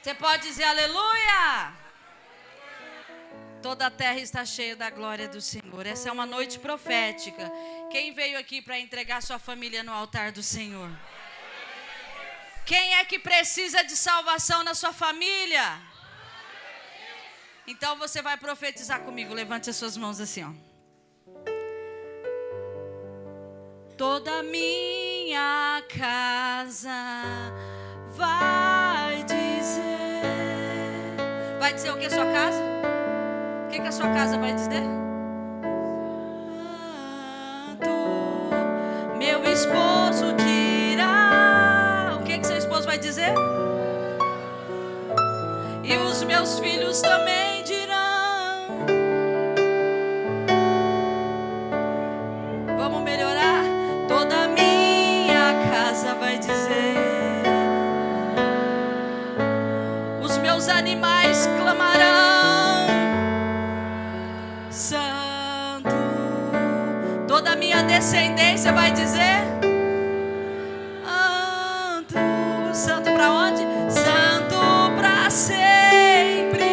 Você pode dizer aleluia? Toda a terra está cheia da glória do Senhor. Essa é uma noite profética. Quem veio aqui para entregar sua família no altar do Senhor? Quem é que precisa de salvação na sua família? Então você vai profetizar comigo. Levante as suas mãos assim, ó. Toda minha casa vai dizer. Vai dizer o que a sua casa? O que a sua casa vai dizer? Meu esposo dirá. O que seu esposo vai dizer? E os meus filhos também dirão. Vamos melhorar? Toda minha casa vai dizer. Os meus animais clamarão. Santo. Toda minha descendência vai dizer. Santo. Santo para onde? Santo para sempre.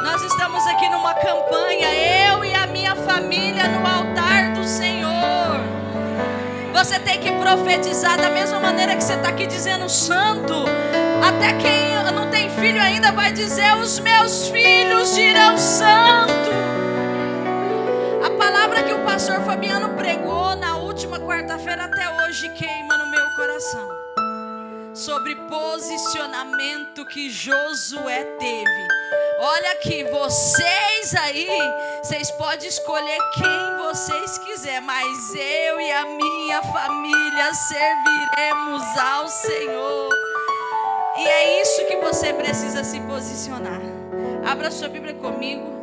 Nós estamos aqui numa campanha, eu e a minha família no altar do Senhor. Você tem que profetizar da mesma maneira que você está aqui dizendo santo. Até quem não tem filho ainda vai dizer: os meus filhos dirão santo. A palavra que o pastor Fabiano pregou na última quarta-feira até hoje queima no meu coração. Sobre posicionamento que Josué teve. Olha aqui, vocês aí, vocês podem escolher quem vocês quiserem, mas eu e a minha família serviremos ao Senhor. E é isso que você precisa se posicionar. Abra sua Bíblia comigo.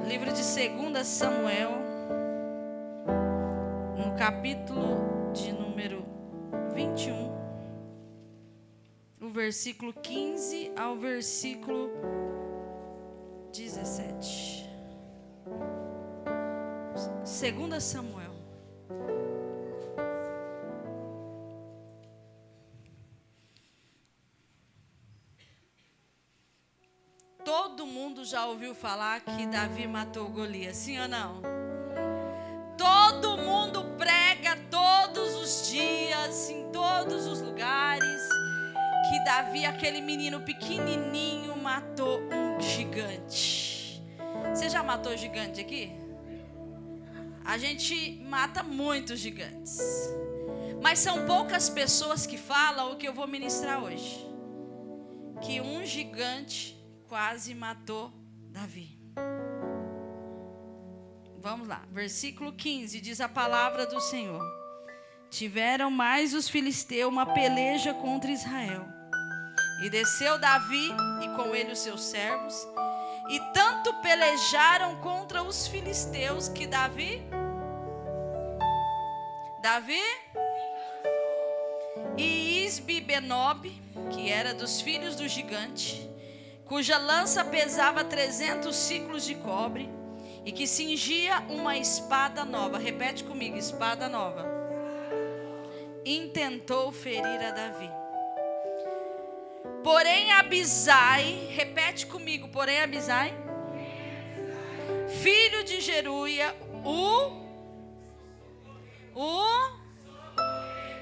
Livro de 2 Samuel, no capítulo de número 21, o versículo 15 ao versículo 17. 2 Samuel. Todo mundo já ouviu falar que Davi matou Golias, sim ou não? Todo mundo prega todos os dias, em todos os lugares, que Davi, aquele menino pequenininho, matou um gigante. Você já matou gigante aqui? A gente mata muitos gigantes. Mas são poucas pessoas que falam o que eu vou ministrar hoje. Que um gigante quase matou Davi. Vamos lá, versículo 15, diz a palavra do Senhor. Tiveram mais os filisteus uma peleja contra Israel. E desceu Davi e com ele os seus servos. E tanto pelejaram contra os filisteus que Davi e Isbi-Benob, que era dos filhos do gigante, cuja lança pesava 300 siclos de cobre, e que cingia uma espada nova. Repete comigo, espada nova. Intentou ferir a Davi. Porém Abisai, repete comigo, porém Abisai, filho de Jeruia,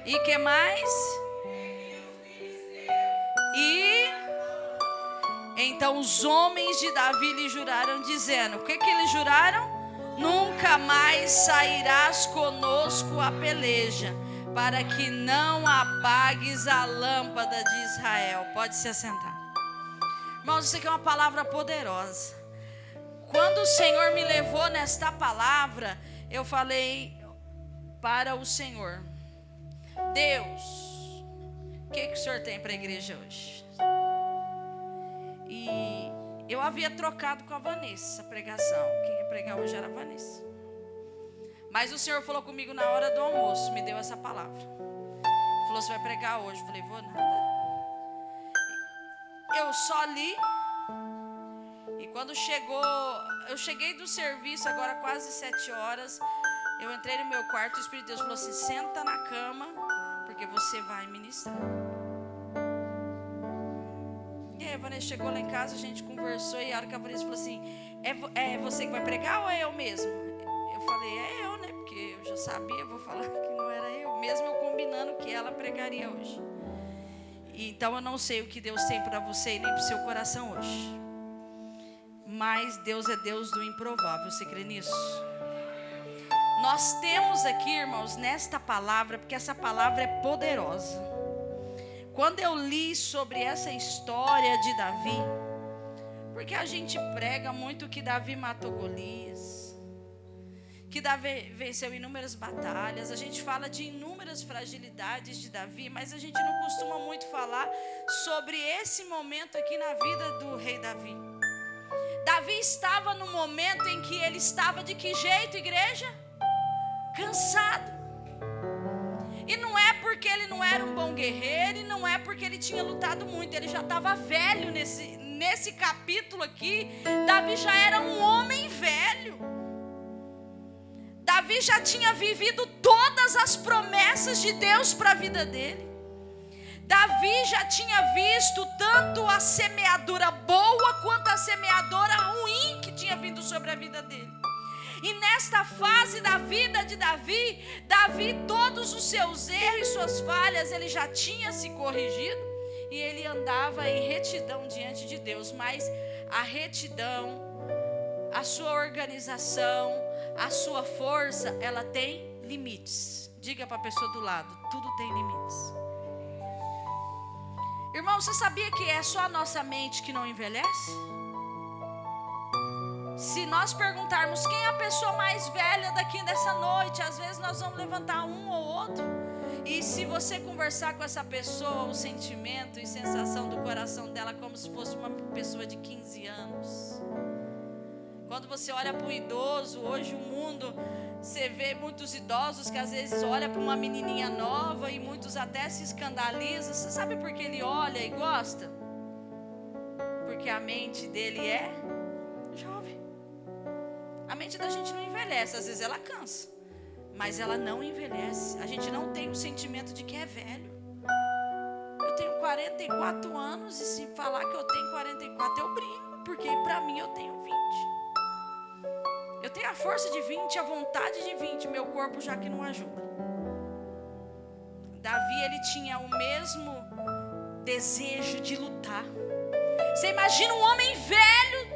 e que mais? E então os homens de Davi lhe juraram, dizendo: o que eles juraram? Nunca mais sairás conosco a peleja, para que não apagues a lâmpada de Israel. Pode se assentar. Irmãos, isso aqui é uma palavra poderosa. Quando o Senhor me levou nesta palavra, eu falei para o Senhor: Deus, o que o Senhor tem para a igreja hoje? E eu havia trocado com a Vanessa a pregação. Quem ia pregar hoje era a Vanessa. Mas o Senhor falou comigo na hora do almoço, me deu essa palavra. Falou: você vai pregar hoje? Eu falei: vou nada. Eu só li. E quando eu cheguei do serviço, agora quase 7 horas. Eu entrei no meu quarto e o Espírito de Deus falou assim: senta na cama, porque você vai ministrar. Vanessa chegou lá em casa, a gente conversou, e a hora que a Vanessa falou assim, é você que vai pregar ou é eu mesmo? Eu falei, é eu, né? Porque eu já sabia, vou falar que não era eu, mesmo eu combinando que ela pregaria hoje. Então eu não sei o que Deus tem para você e nem para o seu coração hoje. Mas Deus é Deus do improvável, você crê nisso? Nós temos aqui, irmãos, nesta palavra, porque essa palavra é poderosa. Quando eu li sobre essa história de Davi, porque a gente prega muito que Davi matou Golias, que Davi venceu inúmeras batalhas, a gente fala de inúmeras fragilidades de Davi, mas a gente não costuma muito falar sobre esse momento aqui na vida do rei Davi. Davi estava no momento em que ele estava de que jeito, igreja? Cansado. E não é porque ele não era um bom guerreiro, e não é porque ele tinha lutado muito, ele já estava velho nesse capítulo aqui. Davi já era um homem velho. Davi já tinha vivido todas as promessas de Deus para a vida dele. Davi já tinha visto tanto a semeadura boa quanto a semeadura ruim que tinha vindo sobre a vida dele. E nesta fase da vida de Davi, todos os seus erros e suas falhas, ele já tinha se corrigido, e ele andava em retidão diante de Deus. Mas a retidão, a sua organização, a sua força, ela tem limites. Diga para a pessoa do lado, tudo tem limites. Irmão, você sabia que é só a nossa mente que não envelhece? Se nós perguntarmos quem é a pessoa mais velha daqui dessa noite, às vezes nós vamos levantar um ou outro. E se você conversar com essa pessoa, o sentimento e sensação do coração dela como se fosse uma pessoa de 15 anos. Quando você olha para um idoso, hoje o mundo, você vê muitos idosos que às vezes olham para uma menininha nova e muitos até se escandalizam. Você sabe por que ele olha e gosta? Porque a mente dele é jovem. A mente da gente não envelhece, às vezes ela cansa, mas ela não envelhece. A gente não tem o sentimento de que é velho. Eu tenho 44 anos e se falar que eu tenho 44 eu brinco, porque para mim eu tenho 20. Eu tenho a força de 20, a vontade de 20, meu corpo já que não ajuda. Davi, ele tinha o mesmo desejo de lutar. Você imagina um homem velho.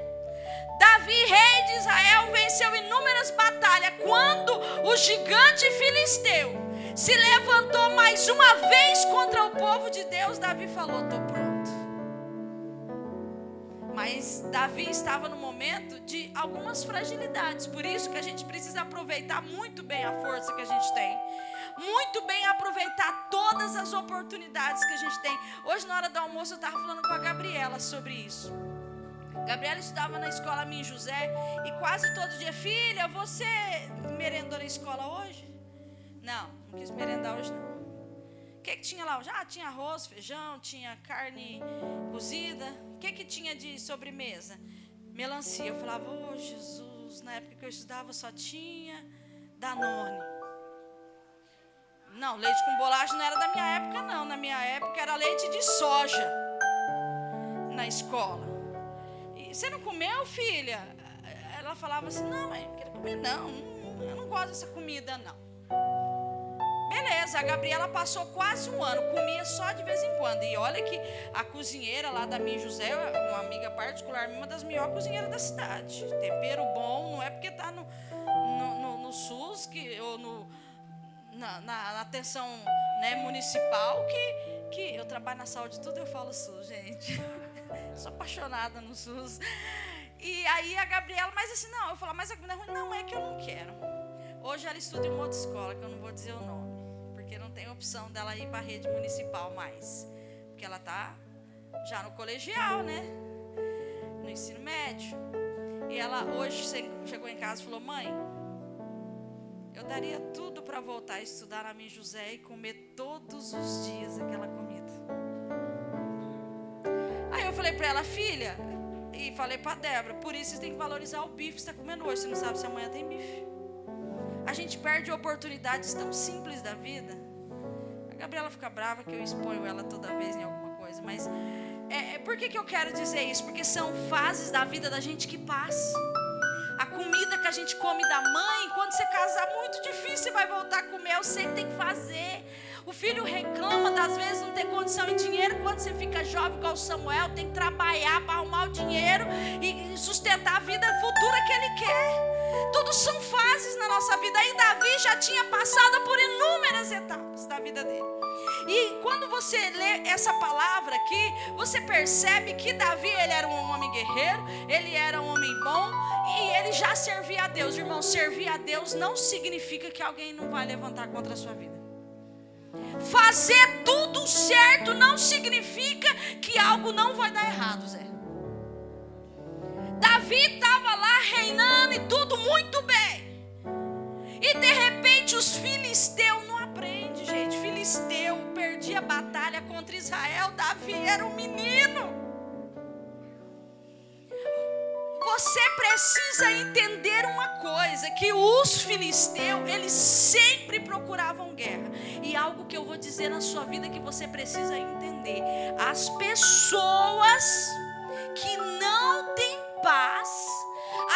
Davi, rei de Israel, venceu inúmeras batalhas. Quando o gigante filisteu se levantou mais uma vez contra o povo de Deus, Davi falou, estou pronto. Mas Davi estava no momento de algumas fragilidades. Por isso que a gente precisa aproveitar muito bem a força que a gente tem. Muito bem aproveitar todas as oportunidades que a gente tem. Hoje, na hora do almoço, eu estava falando com a Gabriela sobre isso. Gabriela estudava na escola Minha José, e quase todo dia, filha, você merendou na escola hoje? Não quis merendar hoje não. O que tinha lá hoje? Tinha arroz, feijão, tinha carne cozida. O que tinha de sobremesa? Melancia. Eu falava, Jesus, na época que eu estudava só tinha Danone. Não, leite com bolacha não era da minha época não. Na minha época era leite de soja na escola. Você não comeu, filha? Ela falava assim, não, mãe, não quero comer não, eu não gosto dessa comida não. Beleza, a Gabriela passou quase um ano, comia só de vez em quando. E olha que a cozinheira lá da Minha José, uma amiga particular, uma das melhores cozinheiras da cidade. Tempero bom, não é porque está no SUS ou na atenção, né, municipal que eu trabalho na saúde, tudo eu falo SUS, gente. Sou apaixonada no SUS. E aí a Gabriela, mas assim, não, eu falo, mas a comida é ruim. Não, é que eu não quero. Hoje ela estuda em uma outra escola, que eu não vou dizer o nome, porque não tem opção dela ir para a rede municipal mais. Porque ela está já no colegial, né? No ensino médio. E ela hoje chegou em casa e falou, mãe, eu daria tudo para voltar a estudar na Minha José e comer todos os dias aquela comida. Aí eu falei para ela, filha, e falei para a Débora, por isso você tem que valorizar o bife que você está comendo hoje. Você não sabe se amanhã tem bife. A gente perde oportunidades tão simples da vida. A Gabriela fica brava que eu exponho ela toda vez em alguma coisa, mas por por que eu quero dizer isso? Porque são fases da vida da gente que passa. A comida que a gente come da mãe, quando você casar, muito difícil você vai voltar a comer. Eu sei que tem que fazer. O filho reclama, das vezes não tem condição em dinheiro. Quando você fica jovem, igual o Samuel, tem que trabalhar para arrumar o dinheiro e sustentar a vida futura que ele quer. Tudo são fases na nossa vida. E Davi já tinha passado por inúmeras etapas da vida dele. E quando você lê essa palavra aqui, você percebe que Davi, ele era um homem guerreiro, ele era um homem bom e ele já servia a Deus. Irmão, servir a Deus não significa que alguém não vai levantar contra a sua vida. Fazer tudo certo não significa que algo não vai dar errado, Zé. Davi estava lá reinando e tudo muito bem. E de repente os filisteus não aprendem, gente. Filisteu perdia a batalha contra Israel. Davi era um menino. Você precisa entender uma coisa, que os filisteus, eles sempre procuravam guerra. E algo que eu vou dizer na sua vida que você precisa entender: as pessoas que não têm paz,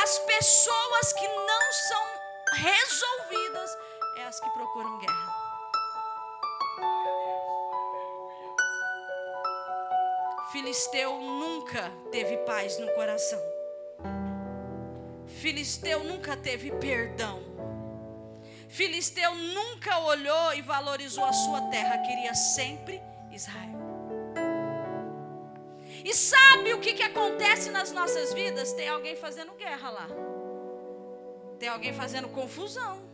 as pessoas que não são resolvidas, é as que procuram guerra. Filisteu nunca teve paz no coração. Filisteu nunca teve perdão. Filisteu nunca olhou e valorizou a sua terra. Queria sempre Israel. E sabe o que acontece nas nossas vidas? Tem alguém fazendo guerra lá. Tem alguém fazendo confusão.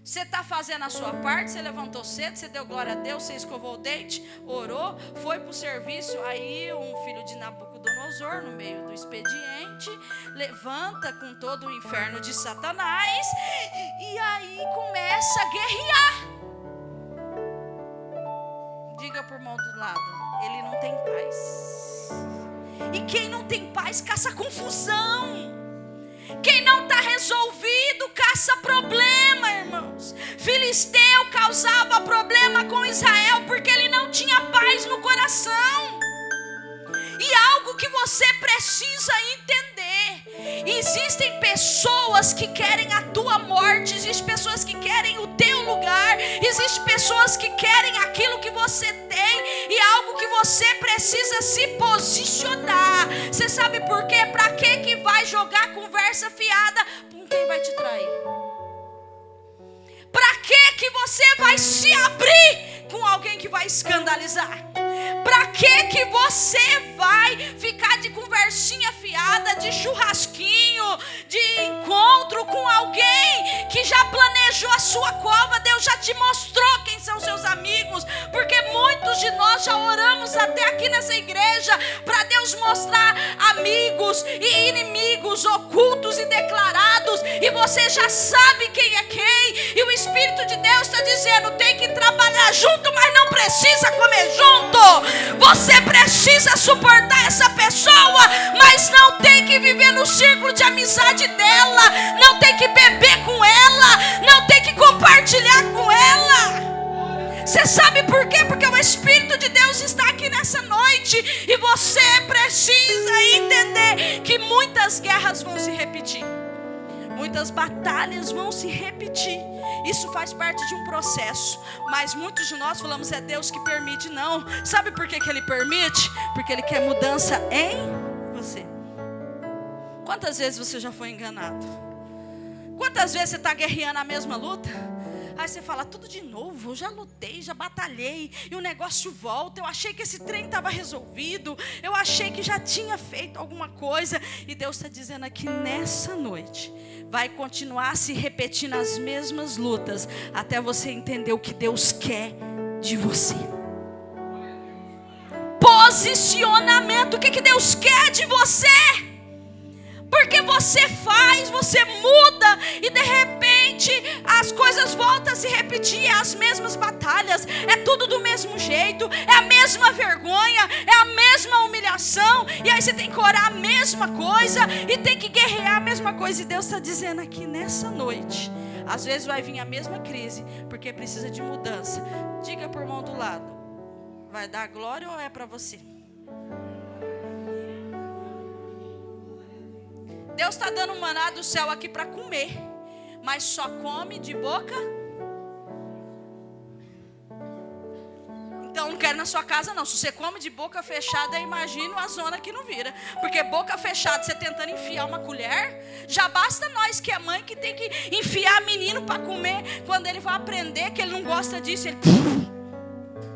Você está fazendo a sua parte, você levantou cedo, você deu glória a Deus, você escovou o dente, orou, foi para o serviço. Aí um filho de Nabucodonosor, no meio do expediente, levanta com todo o inferno de Satanás e aí começa a guerrear. Diga para o irmão do lado: ele não tem paz. E quem não tem paz caça confusão. Quem não está resolvido caça problema, irmãos. Filisteu causava problema com Israel porque ele não tinha paz no coração. E algo que você precisa entender: existem pessoas que querem a tua morte, existem pessoas que querem o teu lugar, existem pessoas que querem aquilo que você tem, e algo que você precisa se posicionar. Você sabe por quê? Para que vai jogar conversa fiada com quem vai te trair? Para que você vai se abrir com alguém que vai escandalizar? Para que você vai ficar de conversinha fiada, de churrasquinho, de encontro com alguém que já planejou a sua cova? Deus já te mostrou quem são seus amigos, porque muitos de nós já oramos até aqui nessa igreja para Deus mostrar amigos e inimigos ocultos e declarados, e você já sabe quem é quem, e o Espírito de Deus está dizendo: tem que trabalhar junto, mas não precisa comer junto. Você precisa suportar essa pessoa, mas não tem que viver no círculo de amizade dela, não tem que beber com ela, não tem que compartilhar com ela. Você sabe por quê? Porque o Espírito de Deus está aqui nessa noite, e você precisa entender que muitas guerras vão se repetir, muitas batalhas vão se repetir. Isso faz parte de um processo, mas muitos de nós falamos: é Deus que permite. Não, sabe por que Ele permite? Porque Ele quer mudança em você. Quantas vezes você já foi enganado? Quantas vezes você está guerreando a mesma luta? Aí você fala: tudo de novo, eu já lutei, já batalhei, e o negócio volta. Eu achei que esse trem estava resolvido, eu achei que já tinha feito alguma coisa. E Deus está dizendo aqui nessa noite: vai continuar se repetindo as mesmas lutas, até você entender o que Deus quer de você. Posicionamento. O que Deus quer de você? Porque você faz, você muda, e de repente as coisas voltam a se repetir, as mesmas batalhas, é tudo do mesmo jeito, é a mesma vergonha, é a mesma humilhação, e aí você tem que orar a mesma coisa, e tem que guerrear a mesma coisa. E Deus está dizendo aqui nessa noite: às vezes vai vir a mesma crise, porque precisa de mudança. Diga para o irmão do lado: vai dar glória ou é para você? Deus está dando um maná do céu aqui para comer, mas só come de boca. Então não quero na sua casa não. Se você come de boca fechada, imagina a zona que não vira. Porque boca fechada, você tentando enfiar uma colher, já basta nós que é mãe que tem que enfiar menino para comer. Quando ele vai aprender que ele não gosta disso, ele...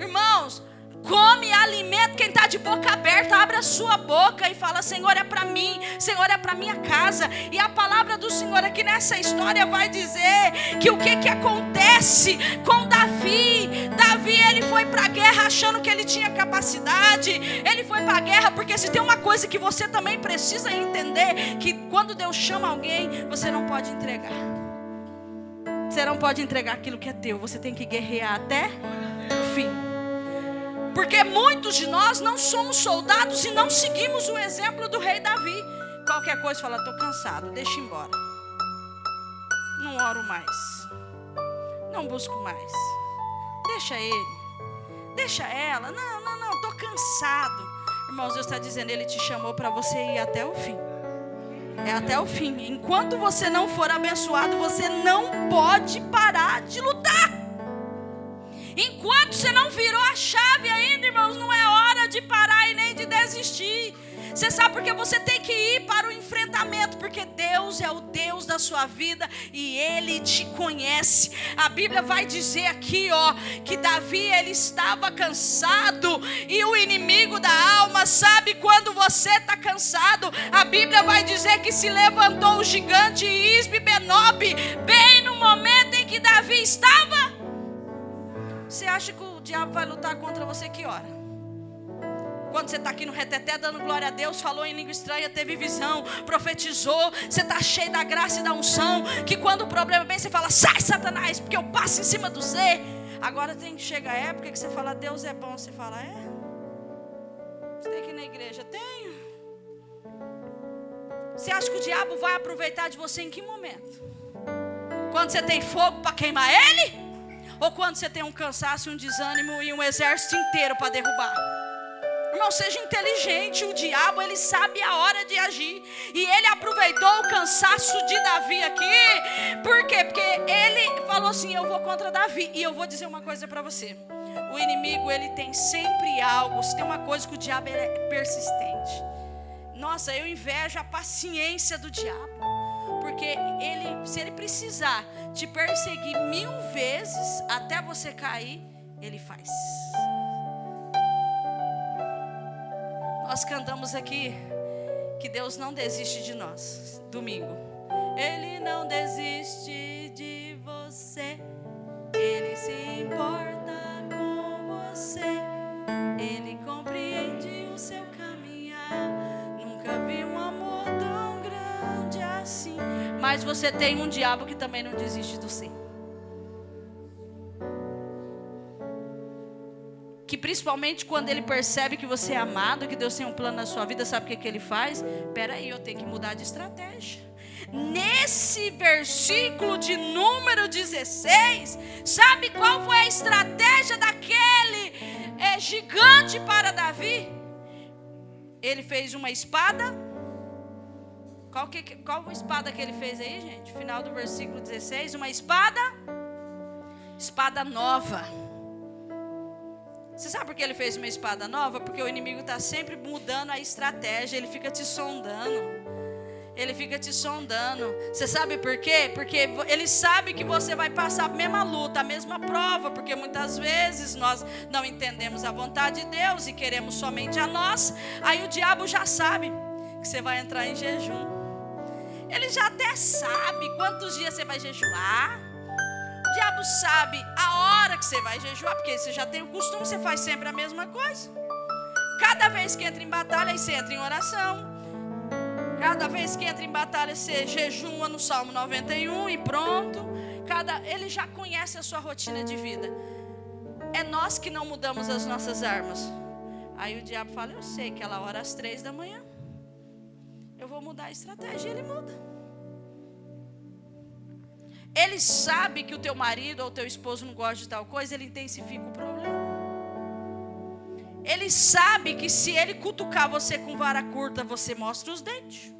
Irmãos, come, alimenta. Quem está de boca aberta, abre a sua boca e fala: Senhor, é para mim, Senhor, é para minha casa. E a palavra do Senhor aqui nessa história vai dizer que o que acontece com Davi. Davi, ele foi para a guerra achando que ele tinha capacidade. Ele foi para a guerra porque se tem uma coisa que você também precisa entender, que quando Deus chama alguém, você não pode entregar. Você não pode entregar aquilo que é teu. Você tem que guerrear até o fim. Porque muitos de nós não somos soldados e não seguimos o exemplo do rei Davi. Qualquer coisa fala: estou cansado, deixa embora. Não oro mais. Não busco mais. Deixa ele. Deixa ela. Não, estou cansado. Irmãos, Deus está dizendo, Ele te chamou para você ir até o fim. É até o fim. Enquanto você não for abençoado, você não pode parar de lutar. Enquanto você não virou a chave ainda, irmãos, não é hora de parar e nem de desistir. Você sabe por que você tem que ir para o enfrentamento? Porque Deus é o Deus da sua vida e Ele te conhece. A Bíblia vai dizer aqui, que Davi, ele estava cansado. E o inimigo da alma sabe quando você está cansado. A Bíblia vai dizer que se levantou o gigante Isbi-Benob bem no momento em que Davi estava. Você acha que o diabo vai lutar contra você que hora? Quando você está aqui no reteté dando glória a Deus, falou em língua estranha, teve visão, profetizou, você está cheio da graça e da unção, que quando o problema vem, você fala: sai, Satanás, porque eu passo em cima do Z. Agora chega a época que você fala: Deus é bom. Você fala: é? Você tem que ir na igreja? Tenho. Você acha que o diabo vai aproveitar de você em que momento? Quando você tem fogo para queimar ele? Ou quando você tem um cansaço, um desânimo e um exército inteiro para derrubar? Irmão, seja inteligente. O diabo, ele sabe a hora de agir. E ele aproveitou o cansaço de Davi aqui. Por quê? Porque ele falou assim: eu vou contra Davi. E eu vou dizer uma coisa para você. O inimigo, ele tem sempre algo. Se tem uma coisa que o diabo é persistente. Nossa, eu invejo a paciência do diabo. Porque ele, se ele precisar te perseguir 1000 vezes até você cair, ele faz. Nós cantamos aqui que Deus não desiste de nós. Domingo. Ele não desiste de você. Ele se importa com você. Ele compreende o seu caminhar. Nunca vi um amor tão grande assim. Mas você tem um diabo que também não desiste do seu. Que principalmente quando ele percebe que você é amado, que Deus tem um plano na sua vida, sabe o que ele faz? Peraí, eu tenho que mudar de estratégia. Nesse versículo de número 16, sabe qual foi a estratégia daquele gigante para Davi? Ele fez uma espada. Qual a espada que ele fez aí, gente? Final do versículo 16, uma espada nova. Você sabe por que ele fez uma espada nova? Porque o inimigo está sempre mudando a estratégia. Ele fica te sondando. Ele fica te sondando. Você sabe por quê? Porque ele sabe que você vai passar a mesma luta, a mesma prova. Porque muitas vezes nós não entendemos a vontade de Deus e queremos somente a nossa. Aí o diabo já sabe que você vai entrar em jejum. Ele já até sabe quantos dias você vai jejuar. O diabo sabe a hora que você vai jejuar, porque você já tem o costume, você faz sempre a mesma coisa. Cada vez que entra em batalha, você entra em oração. Cada vez que entra em batalha, você jejua no Salmo 91 e pronto. Ele já conhece a sua rotina de vida. É nós que não mudamos as nossas armas. Aí o diabo fala: eu sei que ela ora às 3 da manhã. Eu vou mudar a estratégia. Ele muda. Ele sabe que o teu marido ou o teu esposo não gosta de tal coisa, ele intensifica o problema. Ele sabe que se ele cutucar você com vara curta, você mostra os dentes.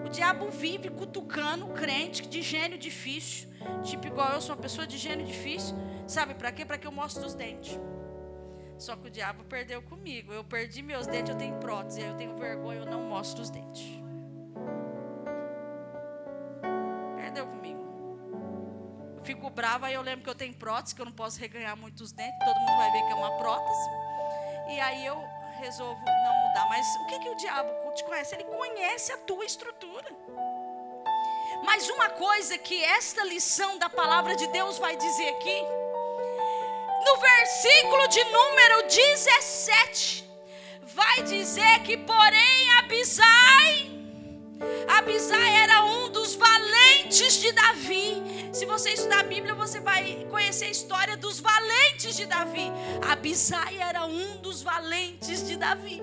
O diabo vive cutucando o crente de gênio difícil. Tipo igual eu sou uma pessoa de gênio difícil. Sabe para quê? Para que eu mostre os dentes. Só que o diabo perdeu comigo. Eu perdi meus dentes, eu tenho prótese. Aí eu tenho vergonha, eu não mostro os dentes. Perdeu comigo. Eu fico brava, aí eu lembro que eu tenho prótese, que eu não posso reganhar muito os dentes. Todo mundo vai ver que é uma prótese. E aí eu resolvo não mudar. Mas o que o diabo te conhece? Ele conhece a tua estrutura. Mas uma coisa que esta lição da palavra de Deus vai dizer aqui, no versículo de número 17, vai dizer que porém Abisai era um dos valentes de Davi. Se você estudar a Bíblia, você vai conhecer a história dos valentes de Davi. Abisai era um dos valentes de Davi,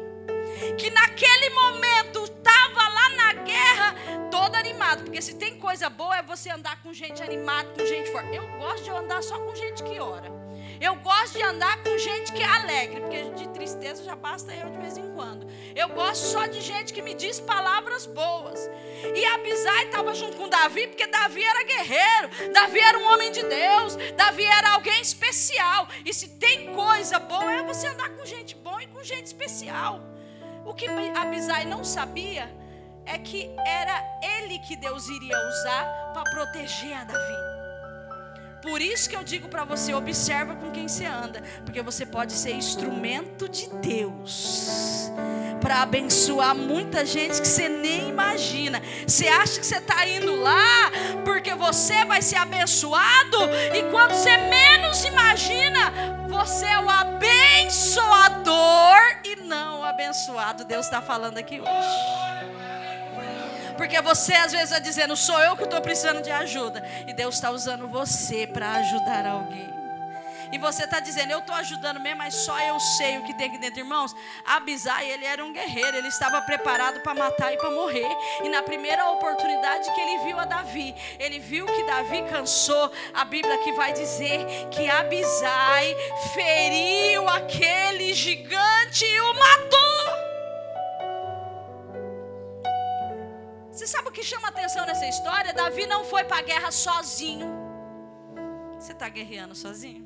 que naquele momento estava lá na guerra todo animado, porque se tem coisa boa é você andar com gente animada, com gente forte. Eu gosto de andar só com gente que ora. Eu gosto de andar com gente que é alegre, porque de tristeza já basta eu de vez em quando. Eu gosto só de gente que me diz palavras boas. E Abisai estava junto com Davi, porque Davi era guerreiro, Davi era um homem de Deus, Davi era alguém especial. E se tem coisa boa é você andar com gente boa e com gente especial. O que Abisai não sabia é que era ele que Deus iria usar para proteger a Davi. Por isso que eu digo para você, observa com quem você anda, porque você pode ser instrumento de Deus para abençoar muita gente que você nem imagina. Você acha que você está indo lá porque você vai ser abençoado, e quando você menos imagina, você é o abençoador e não o abençoado. Deus está falando aqui hoje. Porque você às vezes vai dizendo, sou eu que estou precisando de ajuda. E Deus está usando você para ajudar alguém. E você está dizendo, eu estou ajudando mesmo, mas só eu sei o que tem aqui dentro. Irmãos, Abisai, ele era um guerreiro. Ele estava preparado para matar e para morrer. E na primeira oportunidade que ele viu a Davi, ele viu que Davi cansou. A Bíblia que vai dizer que Abisai feriu aquele gigante e o matou. Você sabe o que chama atenção nessa história? Davi não foi para a guerra sozinho. Você está guerreando sozinho?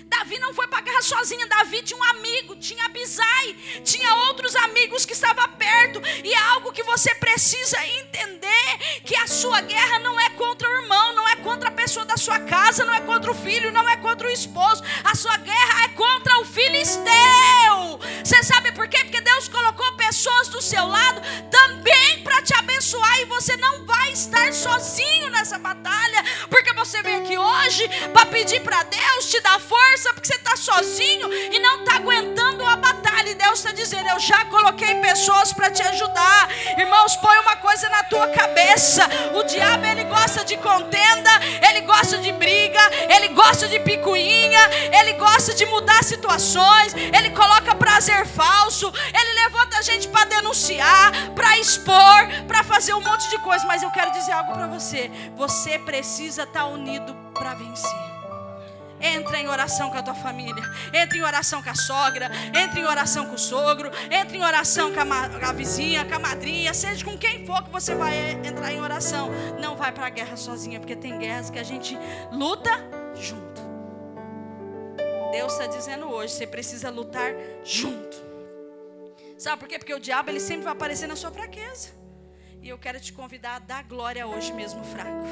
Davi não foi para a guerra sozinho. Davi tinha um amigo, tinha Abisai, tinha outros amigos que estavam perto. E é algo que você precisa entender, que a sua guerra não é contra o irmão, não é contra a pessoa da sua casa, não é contra o filho, não é contra o esposo. A sua guerra é contra o filisteu. Você sabe por quê? Porque Deus colocou pessoas do seu lado também para te abençoar, e você não vai estar sozinho nessa batalha, porque você veio aqui hoje para pedir para Deus te dar força, porque você está sozinho e não está aguentando a batalha. E Deus está dizendo, eu já coloquei pessoas para te ajudar. Irmãos, põe uma coisa na tua cabeça: o diabo, ele gosta de contenda, ele gosta de briga, ele gosta de picuinha, ele gosta de mudar situações, ele coloca prazer falso, ele levanta a gente para denunciar, para expor, para fazer um monte de coisa. Mas eu quero dizer algo para você: você precisa estar unido para vencer. Entra em oração com a tua família, entra em oração com a sogra, entra em oração com o sogro, entra em oração com a vizinha, com a madrinha, seja com quem for que você vai entrar em oração. Não vai para a guerra sozinha, porque tem guerras que a gente luta junto. Deus está dizendo hoje, você precisa lutar junto. Sabe por quê? Porque o diabo, ele sempre vai aparecer na sua fraqueza. E eu quero te convidar a dar glória hoje mesmo fraco.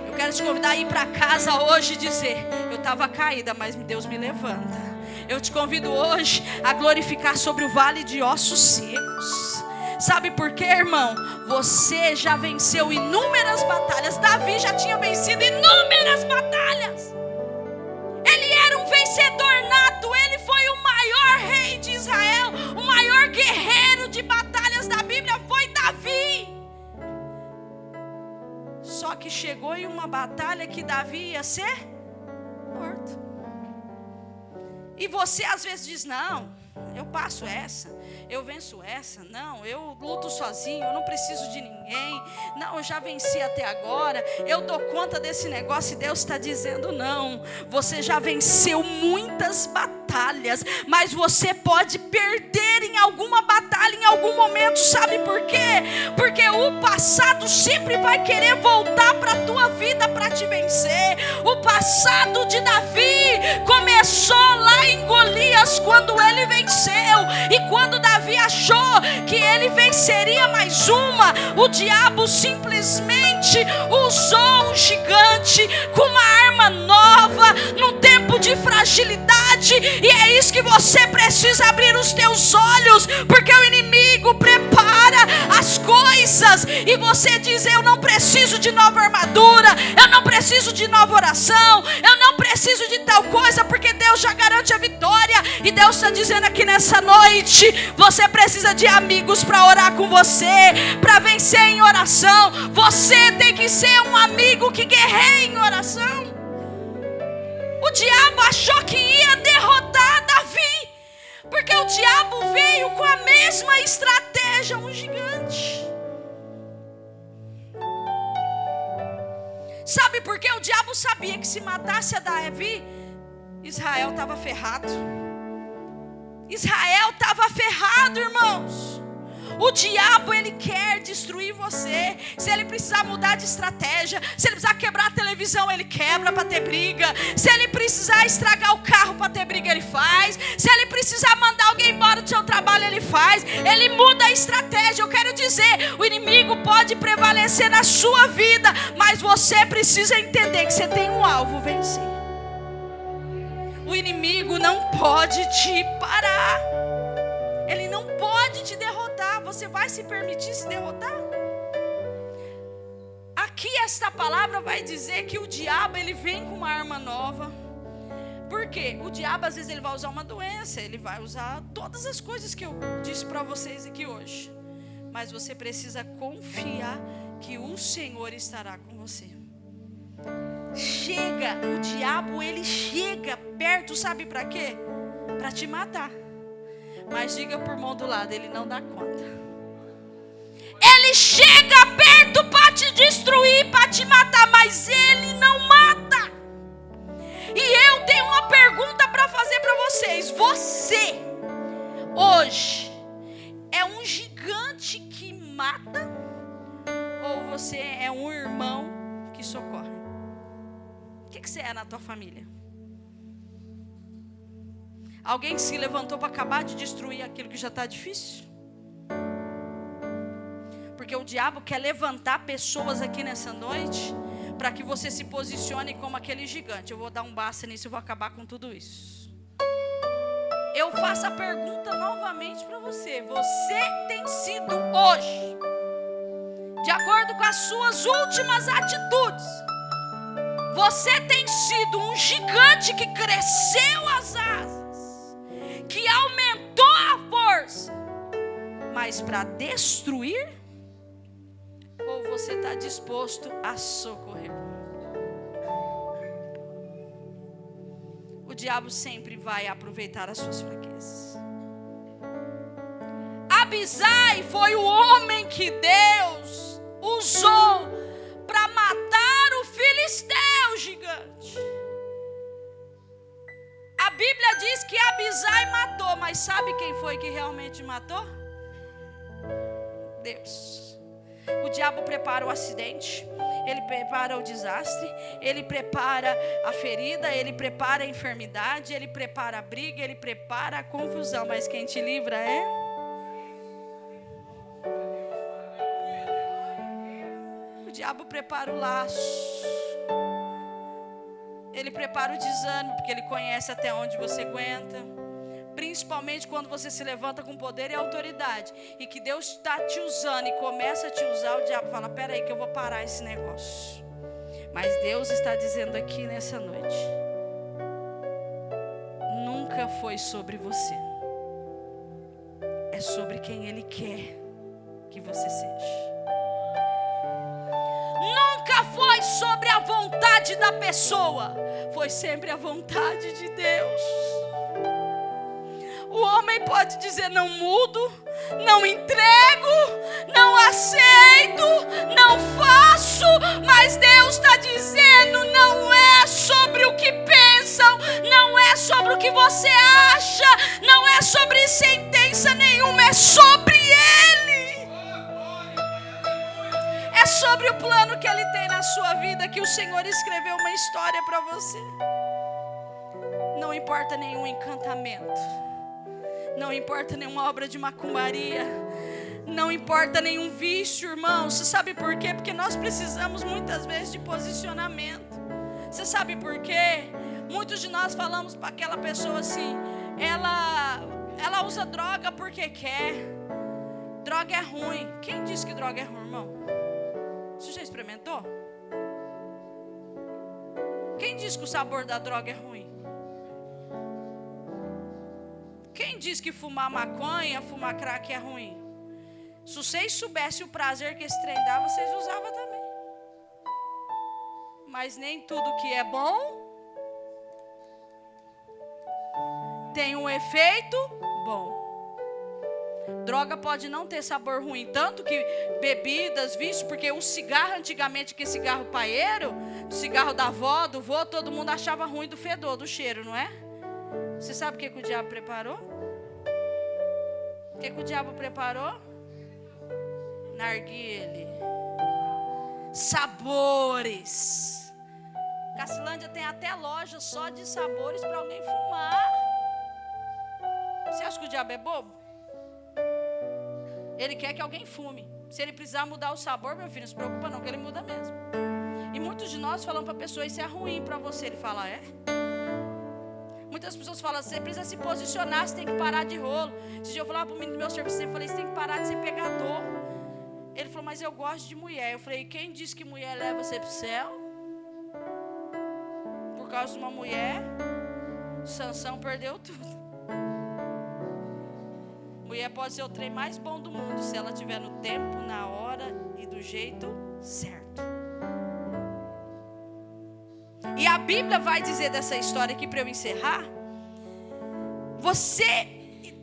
Eu quero te convidar a ir para casa hoje e dizer, eu estava caída, mas Deus me levanta. Eu te convido hoje a glorificar sobre o vale de ossos secos. Sabe por quê, irmão? Você já venceu inúmeras batalhas. Davi já tinha vencido inúmeras batalhas. Ele era um vencedor nato. Ele foi o maior rei de Israel. O maior guerreiro de batalhas da Bíblia foi Davi. Só que chegou em uma batalha que Davi ia ser morto. E você às vezes diz, não, eu passo essa, eu venço essa, não, eu luto sozinho, eu não preciso de ninguém, não, eu já venci até agora, eu dou conta desse negócio. E Deus está dizendo, não, você já venceu muitas batalhas. batalhas, mas você pode perder em alguma batalha, em algum momento. Sabe por quê? Porque o passado sempre vai querer voltar para a tua vida para te vencer. O passado de Davi começou lá em Golias, quando ele venceu. E quando Davi achou que ele venceria mais uma, o diabo simplesmente usou um gigante com uma arma nova, num tempo de fragilidade. E é isso que você precisa abrir os teus olhos, porque o inimigo prepara as coisas e você diz: eu não preciso de nova armadura, eu não preciso de nova oração, eu não preciso de tal coisa, porque Deus já garante a vitória. E Deus está dizendo aqui nessa noite: você precisa de amigos para orar com você, para vencer em oração. Você tem que ser um amigo que guerreia em oração. O diabo achou que ia derrotar Davi, porque o diabo veio com a mesma estratégia, um gigante. Sabe por quê? O diabo sabia que se matasse a Davi, Israel estava ferrado. Israel estava ferrado, irmãos. O diabo, ele quer destruir você. Se ele precisar mudar de estratégia, se ele precisar quebrar a televisão, ele quebra para ter briga. Se ele precisar estragar o carro para ter briga, ele faz. Se ele precisar mandar alguém embora do seu trabalho, ele faz. Ele muda a estratégia. Eu quero dizer, o inimigo pode prevalecer na sua vida, mas você precisa entender que você tem um alvo: vencer. O inimigo não pode te parar. Ele não pode te derrotar. Você vai se permitir se derrotar? Aqui esta palavra vai dizer que o diabo, ele vem com uma arma nova. Por quê? O diabo às vezes ele vai usar uma doença, ele vai usar todas as coisas que eu disse para vocês aqui hoje. Mas você precisa confiar que o Senhor estará com você. Chega, o diabo, ele chega perto, sabe para quê? Para te matar. Mas diga por mão do lado: ele não dá conta. Ele chega perto para te destruir, para te matar, mas ele não mata. E eu tenho uma pergunta para fazer para vocês. Você, hoje, é um gigante que mata? Ou você é um irmão que socorre? O que você é na tua família? Alguém se levantou para acabar de destruir aquilo que já está difícil? Porque o diabo quer levantar pessoas aqui nessa noite para que você se posicione como aquele gigante. Eu vou dar um basta nisso e vou acabar com tudo isso. Eu faço a pergunta novamente para você. Você tem sido hoje, de acordo com as suas últimas atitudes, você tem sido um gigante que cresceu as asas, que aumentou a força, mas para destruir? Ou você está disposto a socorrer? O diabo sempre vai aproveitar as suas fraquezas. Abisai foi o homem que Deus usou para matar o filisteu gigante. A Bíblia diz que Abisai matou, mas sabe quem foi que realmente matou? Deus. O diabo prepara o acidente, ele prepara o desastre, ele prepara a ferida, ele prepara a enfermidade, ele prepara a briga, ele prepara a confusão, mas quem te livra é? O diabo prepara o laço, ele prepara o desânimo, porque ele conhece até onde você aguenta. Principalmente quando você se levanta com poder e autoridade, e que Deus está te usando e começa a te usar, o diabo fala: peraí que eu vou parar esse negócio. Mas Deus está dizendo aqui nessa noite: nunca foi sobre você, é sobre quem Ele quer que você seja. Nunca foi sobre a vontade da pessoa, foi sempre a vontade de Deus. O homem pode dizer: não mudo, não entrego, não aceito, não faço. Mas Deus está dizendo: não é sobre o que pensa bênção, não é sobre o que você acha, não é sobre sentença nenhuma, é sobre Ele. É sobre o plano que Ele tem na sua vida, que o Senhor escreveu uma história para você. Não importa nenhum encantamento, não importa nenhuma obra de macumbaria, não importa nenhum vício, irmão. Você sabe por quê? Porque nós precisamos muitas vezes de posicionamento. Você sabe por quê? Muitos de nós falamos para aquela pessoa assim: ela usa droga porque quer. Droga é ruim. Quem disse que droga é ruim, irmão? Você já experimentou? Quem disse que o sabor da droga é ruim? Quem disse que fumar maconha, fumar crack é ruim? Se vocês soubessem o prazer que esse trem dá, vocês usavam também. Mas nem tudo que é bom tem um efeito bom. Droga pode não ter sabor ruim, tanto que bebidas, vício, porque o cigarro antigamente, que cigarro paeiro, o cigarro da avó, do vô, todo mundo achava ruim do fedor, do cheiro, não é? Você sabe o que o diabo preparou? O que o diabo preparou? Narguile, sabores. Cacilândia tem até loja só de sabores para alguém fumar. Você acha que o diabo é bobo? Ele quer que alguém fume. Se ele precisar mudar o sabor, meu filho, não se preocupa não, que ele muda mesmo. E muitos de nós falamos para a pessoa: isso é ruim para você. Ele fala: é? Muitas pessoas falam: você precisa se posicionar, você tem que parar de rolo. Esse dia eu falava para o menino do meu serviço, eu falei: você tem que parar de ser pegador. Ele falou: mas eu gosto de mulher. Eu falei: quem disse que mulher leva você para o céu? Por causa de uma mulher, Sansão perdeu tudo. Mulher pode ser o trem mais bom do mundo, se ela estiver no tempo, na hora e do jeito certo. E a Bíblia vai dizer dessa história aqui, para eu encerrar. Você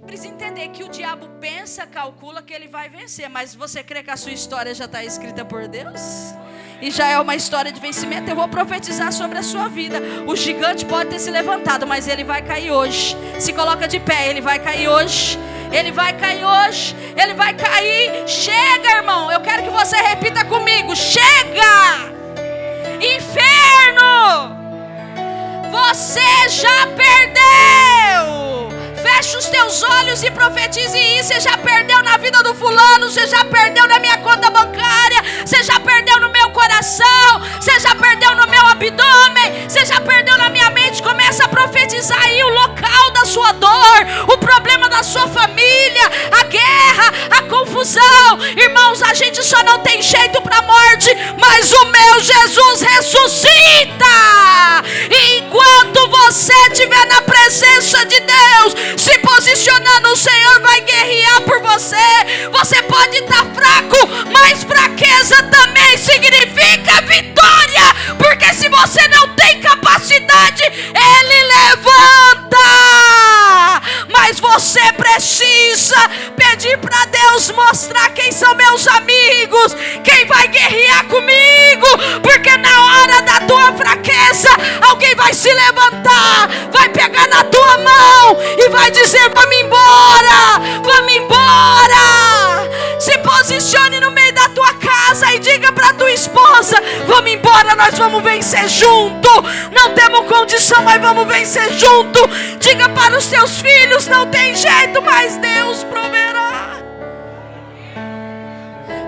precisa entender que o diabo pensa, calcula que ele vai vencer. Mas você crê que a sua história já está escrita por Deus? E já é uma história de vencimento. Eu vou profetizar sobre a sua vida. O gigante pode ter se levantado, mas ele vai cair hoje. Se coloca de pé, ele vai cair hoje. Ele vai cair hoje. Ele vai cair. Chega, irmão. Eu quero que você repita comigo: chega! Inferno, você já perdeu. Feche os teus olhos e profetize isso. Você já perdeu na vida do fulano, você já perdeu na minha conta bancária, você já perdeu no meu coração, você já perdeu no meu abdômen, você já perdeu na minha mente. Começa a profetizar aí o local da sua dor, o problema da sua família, a guerra, a confusão. Irmãos, a gente só não tem jeito para a morte, mas o meu Jesus ressuscita. E enquanto você estiver na presença de Deus, se posicionando, o Senhor vai guerrear por você. Você pode estar fraco, mas fraqueza também significa vitória, porque se você não tem capacidade, Ele levanta. Mas você precisa pedir para Deus mostrar quem são meus amigos, quem vai guerrear comigo, porque na hora da tua fraqueza, alguém vai se levantar, vai pegar na tua mão e vai dizer: vamos embora, vamos embora. Se posicione no meio da tua casa e diga para tua esposa: vamos embora, nós vamos vencer junto. Não temos condição, mas vamos vencer junto. Diga para os teus filhos: não tem jeito, mas Deus proverá.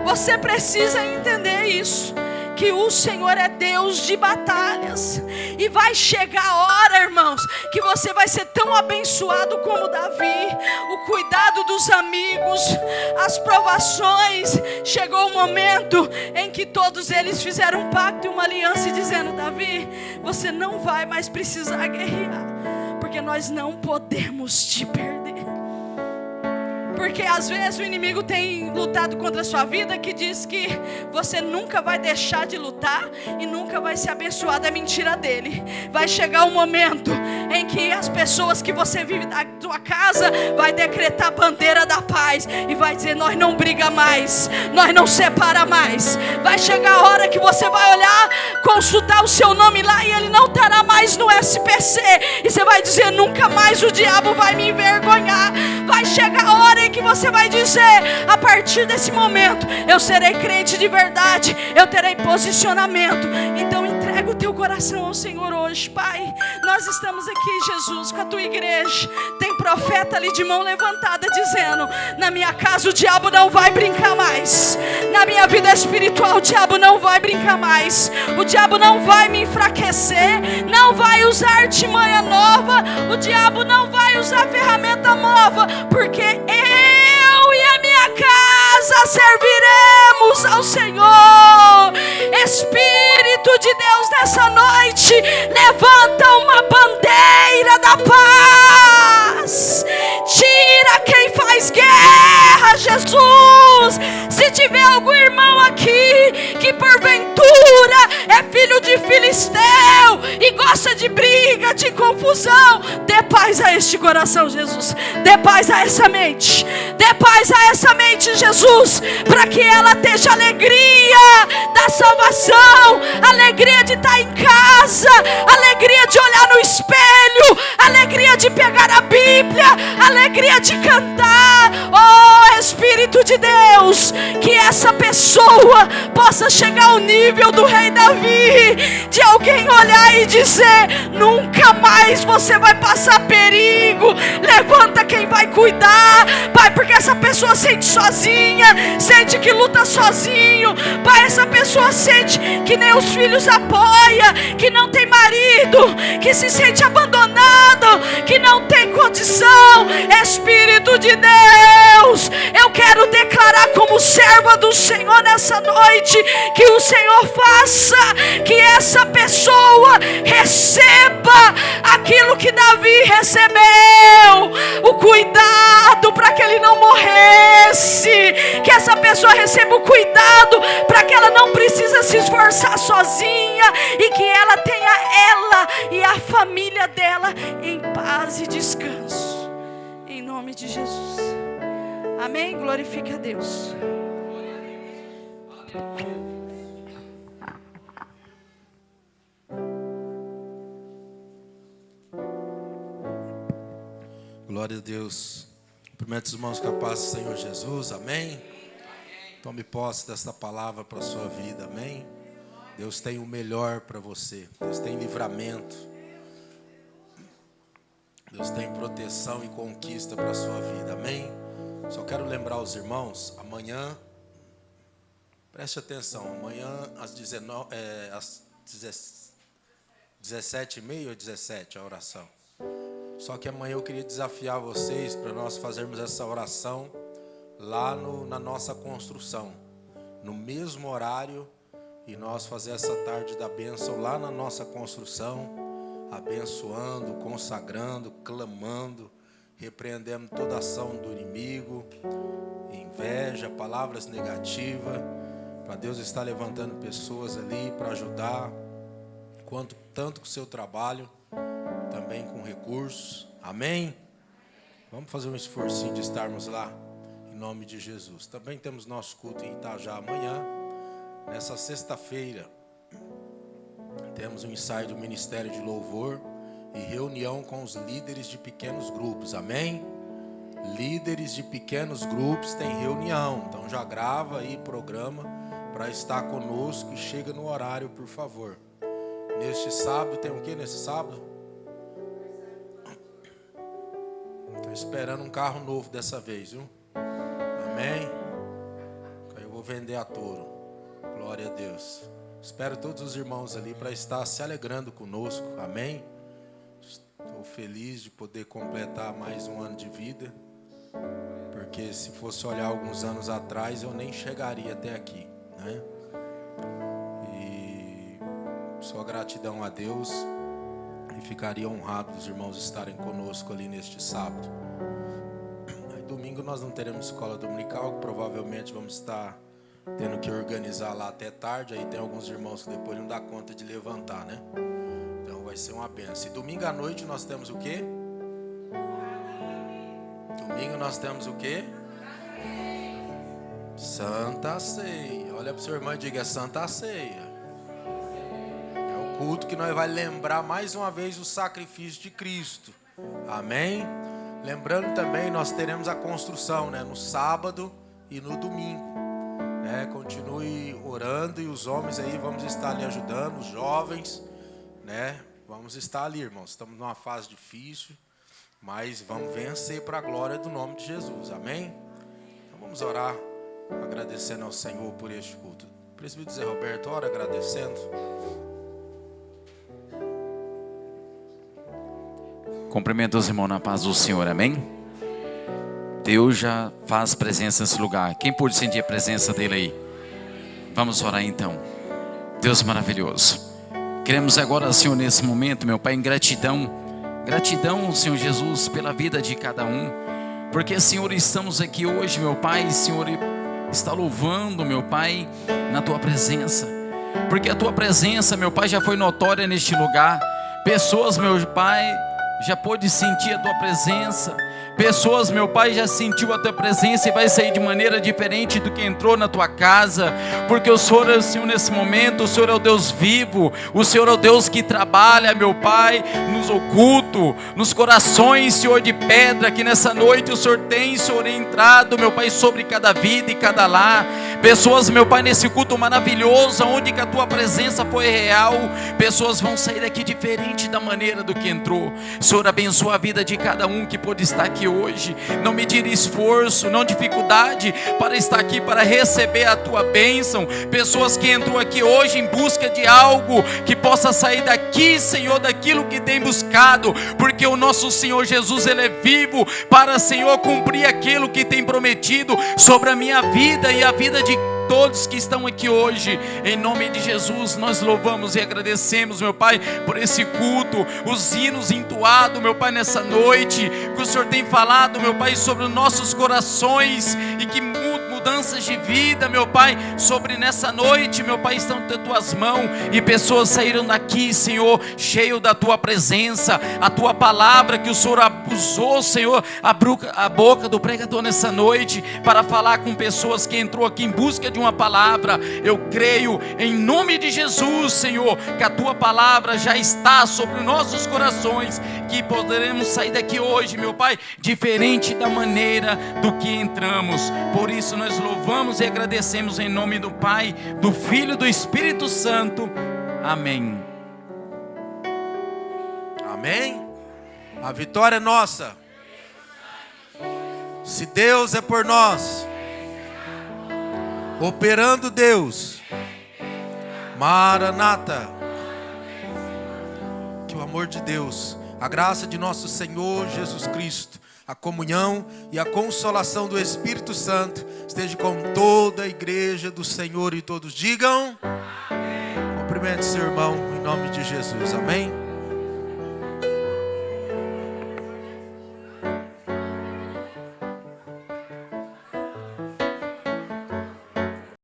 Você precisa entender isso, que o Senhor é Deus de batalhas. E vai chegar a hora, irmãos, que você vai ser tão abençoado como Davi. O cuidado dos amigos, as provações. Chegou o momento em que todos eles fizeram um pacto e uma aliança, dizendo: Davi, você não vai mais precisar guerrear, porque nós não podemos te perder. Porque às vezes o inimigo tem lutado contra a sua vida, que diz que você nunca vai deixar de lutar e nunca vai ser abençoado. É mentira dele. Vai chegar um momento em que as pessoas que você vive da tua casa vai decretar a bandeira da paz e vai dizer: nós não briga mais, nós não separa mais. Vai chegar a hora que você vai olhar, consultar o seu nome lá e ele não estará mais no SPC, e você vai dizer: nunca mais o diabo vai me envergonhar. Vai chegar a hora em que você vai dizer: a partir desse momento eu serei crente de verdade, eu terei posicionamento. Então entrega o teu coração ao Senhor hoje, Pai. Nós estamos aqui, Jesus, com a tua igreja. Tem profeta ali de mão levantada dizendo: na minha casa o diabo não vai brincar mais, na minha vida espiritual o diabo não vai brincar mais, o diabo não vai me enfraquecer, não vai usar artimanha nova, o diabo não vai usar ferramenta nova, porque eu e a minha casa serviremos ao Senhor. Espírito de Deus, nessa noite levanta uma bandeira da paz. Tira quem faz guerra, Jesus. Se tiver algum irmão aqui que porventura é filho de filisteu e gosta de briga, de confusão, dê paz a este coração, Jesus. Dê paz a essa mente. Dê paz a essa mente, Jesus, para que ela tenha alegria da salvação, alegria de estar em casa, alegria de olhar no espelho, alegria de pegar a Bíblia, alegria de cantar. Oh, Espírito de Deus, que essa pessoa possa chegar ao nível do rei Davi, de alguém olhar e dizer: nunca mais você vai passar perigo. Levanta quem vai cuidar, Pai, porque essa pessoa sente sozinha, sente que luta sozinho, Pai. Essa pessoa sente que nem os filhos apoia, que não tem marido, que se sente abandonado, que não tem condição. Espírito de Deus, eu quero declarar como serva do Senhor nessa noite, que o Senhor faça que essa pessoa receba aquilo que Davi recebeu, o cuidado para que ele não morresse, que essa pessoa receba o cuidado para que ela não precisa se esforçar sozinha, e que ela tenha ela e a família dela em paz e descanso, em nome de Jesus. Amém? Glorifique a Deus. Glória a Deus. Cumprimento os irmãos com a paz do Senhor Jesus. Amém? Tome posse desta palavra para a sua vida. Amém? Deus tem o melhor para você. Deus tem livramento. Deus tem proteção e conquista para a sua vida. Amém? Só quero lembrar os irmãos, amanhã, preste atenção, amanhã às 17h30 ou 17 a oração. Só que amanhã eu queria desafiar vocês para nós fazermos essa oração lá na nossa construção, no mesmo horário, e nós fazer essa tarde da bênção lá na nossa construção, abençoando, consagrando, clamando, repreendendo toda ação do inimigo, inveja, palavras negativas, para Deus estar levantando pessoas ali para ajudar, tanto com o seu trabalho, também com recursos. Amém? Vamos fazer um esforcinho de estarmos lá, em nome de Jesus. Também temos nosso culto em Itajá amanhã. Nessa sexta-feira temos um ensaio do Ministério de Louvor e reunião com os líderes de pequenos grupos. Amém? Líderes de pequenos grupos têm reunião, então já grava aí programa para estar conosco e chega no horário, por favor. Neste sábado, tem o que nesse sábado? Estou esperando um carro novo dessa vez, viu? Amém? Eu vou vender a touro. Glória a Deus. Espero todos os irmãos ali para estar se alegrando conosco. Amém? Estou feliz de poder completar mais um ano de vida, porque se fosse olhar alguns anos atrás eu nem chegaria até aqui, né? E só gratidão a Deus, e ficaria honrado os irmãos estarem conosco ali neste sábado. domingo nós não teremos escola dominical, provavelmente vamos estar tendo que organizar lá até tarde. Aí tem alguns irmãos que depois não dá conta de levantar, né? Então vai ser uma benção. E domingo à noite nós temos o quê? Domingo nós temos o quê? Santa Ceia. Olha para o seu irmão e diga: Santa Ceia. É o culto que nós vai lembrar mais uma vez o sacrifício de Cristo. Amém? Lembrando também, nós teremos a construção, né, no sábado e no domingo. Continue orando, e os homens aí vamos estar ali ajudando, os jovens, né? Vamos estar ali, irmãos. Estamos numa fase difícil, mas vamos vencer para a glória do nome de Jesus. Amém? Então vamos orar, agradecendo ao Senhor por este culto. O presbítero Zé Roberto, ora agradecendo. Cumprimento os irmãos na paz do Senhor, amém? Deus já faz presença nesse lugar. Quem pôde sentir a presença dele aí? Vamos orar então. Deus maravilhoso, queremos agora, Senhor, nesse momento, meu Pai, em gratidão. Gratidão, Senhor Jesus, pela vida de cada um. Porque, Senhor, estamos aqui hoje, meu Pai, Senhor, está louvando, meu Pai, na Tua presença. Porque a Tua presença, meu Pai, já foi notória neste lugar. Pessoas, meu Pai, já pôde sentir a Tua presença. Pessoas, meu Pai, já sentiu a Tua presença e vai sair de maneira diferente do que entrou na Tua casa. Porque o Senhor é o Senhor nesse momento, o Senhor é o Deus vivo, o Senhor é o Deus que trabalha, meu Pai, nos oculto, nos corações, Senhor, de pedra, que nessa noite o Senhor tem, Senhor, entrado, meu Pai, sobre cada vida e cada lar. Pessoas, meu Pai, nesse culto maravilhoso, onde que a Tua presença foi real, pessoas vão sair daqui diferente da maneira do que entrou. Senhor, abençoa a vida de cada um que pôde estar aqui hoje. Não medir esforço, não dificuldade para estar aqui, para receber a Tua bênção. Pessoas que entrou aqui hoje em busca de algo que possa sair daqui, Senhor, daquilo que tem buscado, porque o nosso Senhor Jesus, Ele é vivo para, Senhor, cumprir aquilo que tem prometido sobre a minha vida e a vida de todos que estão aqui hoje. Em nome de Jesus, nós louvamos e agradecemos, meu Pai, por esse culto, os hinos entoados, meu Pai, nessa noite, que o Senhor tem falado, meu Pai, sobre os nossos corações, e que mudanças de vida, meu Pai, sobre nessa noite, meu Pai, estão nas Tuas mãos, e pessoas saíram daqui, Senhor, cheio da Tua presença, a Tua palavra que o Senhor usou, Senhor, a boca do pregador nessa noite, para falar com pessoas que entrou aqui em busca de uma palavra. Eu creio em nome de Jesus, Senhor, que a Tua palavra já está sobre nossos corações, que poderemos sair daqui hoje, meu Pai, diferente da maneira do que entramos. Por isso nós louvamos e agradecemos em nome do Pai, do Filho e do Espírito Santo. Amém. Amém. A vitória é nossa. Se Deus é por nós, operando Deus, Maranata. Que o amor de Deus, a graça de nosso Senhor Jesus Cristo, a comunhão e a consolação do Espírito Santo esteja com toda a igreja do Senhor, e todos digam amém. Cumprimente seu irmão em nome de Jesus, amém.